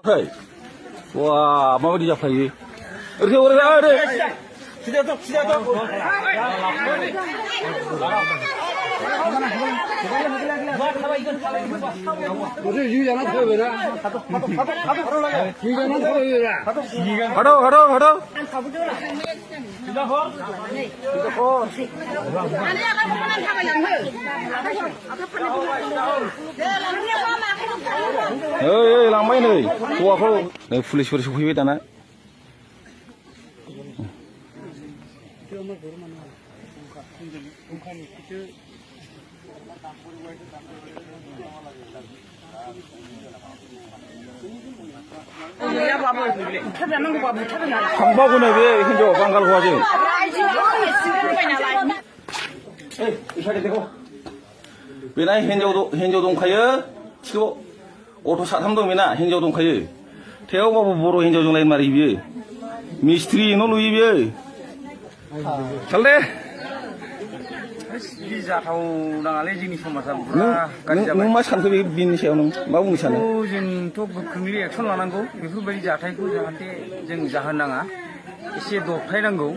Hey, wah, mau dia apa ini? Ada. Sudah tu. Hado. Hei, lambai nih. Tua kau, nih pulis sufui dana. Kambaguna be hinjo bangal huaje. 이사리 되고. 왜나 현조 동카여. 치고 오토 사탐동이나 현조 동카여. 태어가고 보러 현조 동라인 말이비. 미스트리 노 루이비. 잘래? जाथाव नाङालै जोंनि समाजा बुरा गाज्रि जाबाय। नों मा सानखो बेनि सायाव नों मा बुंनो सानो? जोंथ' गोख्रोङै एक्सन लानांगौ बेफोरबायदि जाथायखौ जाहाथे जों जाहोनाङा एसे दबथायनांगौ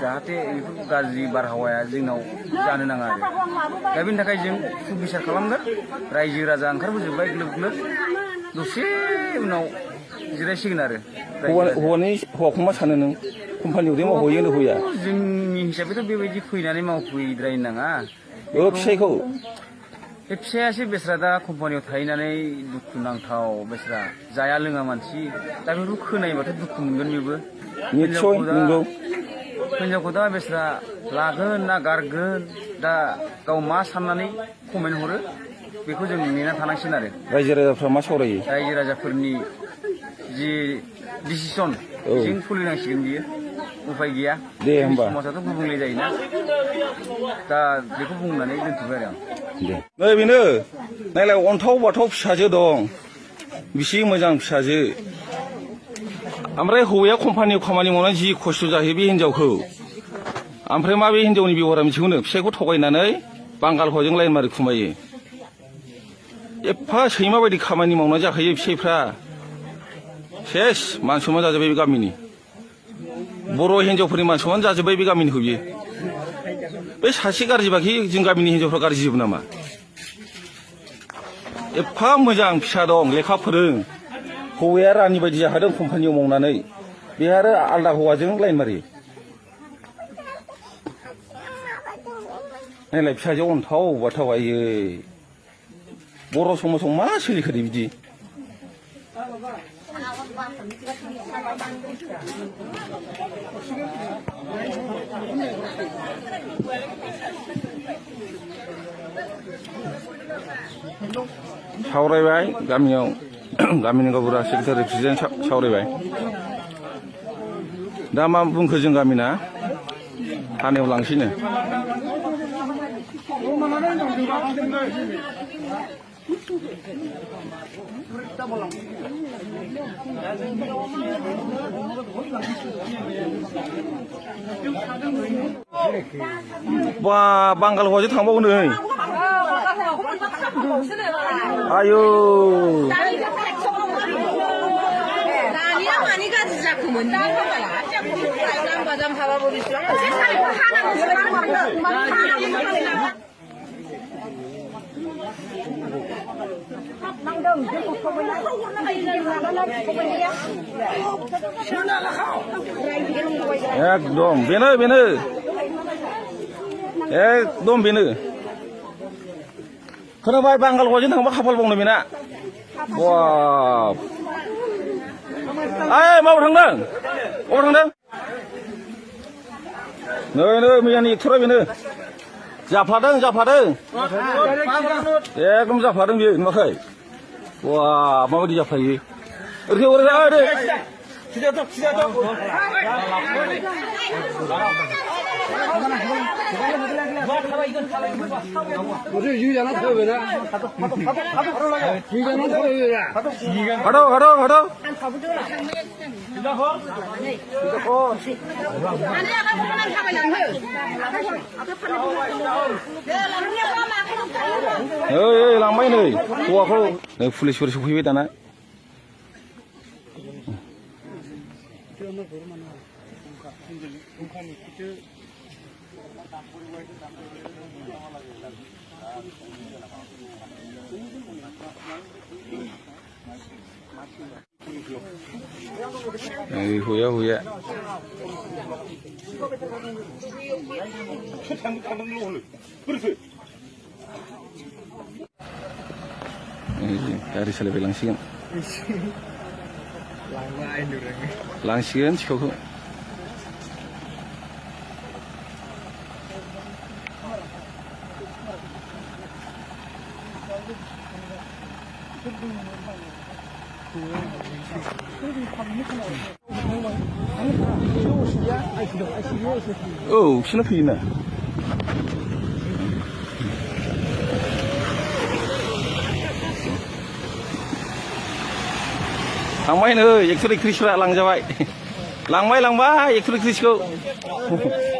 जाहाथे बेफोर गाज्रि बारहावाया जोंनाव जानो नाङा आरो दा बेनि थाखाय जों सुबिसार खालामगोन रायजो राजा ओंखारबोजोबबाय ग्लोब दसे उनाव जिरायसिगोन आरो हौवाखौ मा सानो नों कम्पानियाव दे मावहैयो ना होया जोंनि हिसाबैथ' बेबायदि फैनानै मावफैद्रायनो नाङा फिसाइखौ बे फिसायासो बेस्रा दा कम्पानियाव थाहैनानै दुखु नांथाव बेस्रा जाया लोङा मानसि दा बेखौ खोनायोबाथ' दुखु मोनगोन बेबो निस्सय नंगौ हिनजावखौ दा बेस्रा लागोन ना गारगोन दा गाव मा साननानै कमेन्ट हरो बेखौ जों नेना थानांसिगोन आरो रायजो राजाफ्रा मा सावरायो रायजो राजाफोरनि जि डिसिसन जों सोलिनांसिगोन बियो उफाय गैया दे होमबा समाजाथ' गुबुंले जायोना दा बेखौ बुंनानै दोनथ'बाय आरो आं नै बेनो नायलाय अन्थाव बाथाव फिसाजो दं बिसि मोजां फिसाजो ओमफ्राय हौवाया कम्पानियाव खामानि मावनानै जि खस्थ' जाहैयो बे हिनजावखौ ओमफ्राय मा बे हिनजावनि बेबहारा मिथिगौनो फिसाइखौ थगायनानै बांगाल हौवाजों लाइन मारि खुमायो एफा सैमा बायदि खामानि मावनानै जाखायो फिसाइफ्रा सेस मान सनमान जाजोब्बाय बे गामिनि बर' हिनजावफोरनि मान सनमान जाजोब्बाय बे गामिनिखौ बियो बे सासे गाज्रिबाखि जों गामिनि हिनजावफ्रा गाज्रि जोबो नामा एफा मोजां फिसा दं लेखा फोरों हौवाया रानि बायदि जाखादों कम्पानियाव मावनानै बे आरो आलदा हौवाजों लाइन मारियो नायलाय फिसाजो अन्थाव बाथाव आयै बर' समाजाव मा सोलिखोदो बिदि सावरायबाय गामियाव गामिनि गावबुरा सेक्रेटारि प्रेसिडेन्ट सावरायबाय दा मा बुंखो जों गामिना थानायाव लांसैनो बा बांगाल हौवाजों थांबावो नै आयौ दानिया मानि गाज्रि जाखोमोन जाम्बा जाम्बाबाबो एकदम बेनो एकदम बेनो खोनाबाय बांगाल हौवाजों थांबा खाफाल बावनो बेना बाब माबाव थांदों नै मैयानि एक्टरा बेनो जाफ्लादों एकदम जाफ्लादों बियो नुवाखै वा माबायदि जाफ्लायो ओरै 하도 lambai nih tua kau pulis sufui dana हुया हुया गारि सालायबाय लांसिगोन लांसिगोन सिखावखौ औ बिसोरनो फैयोना थांबाय नै 131 लांजाबाय लांबाय 131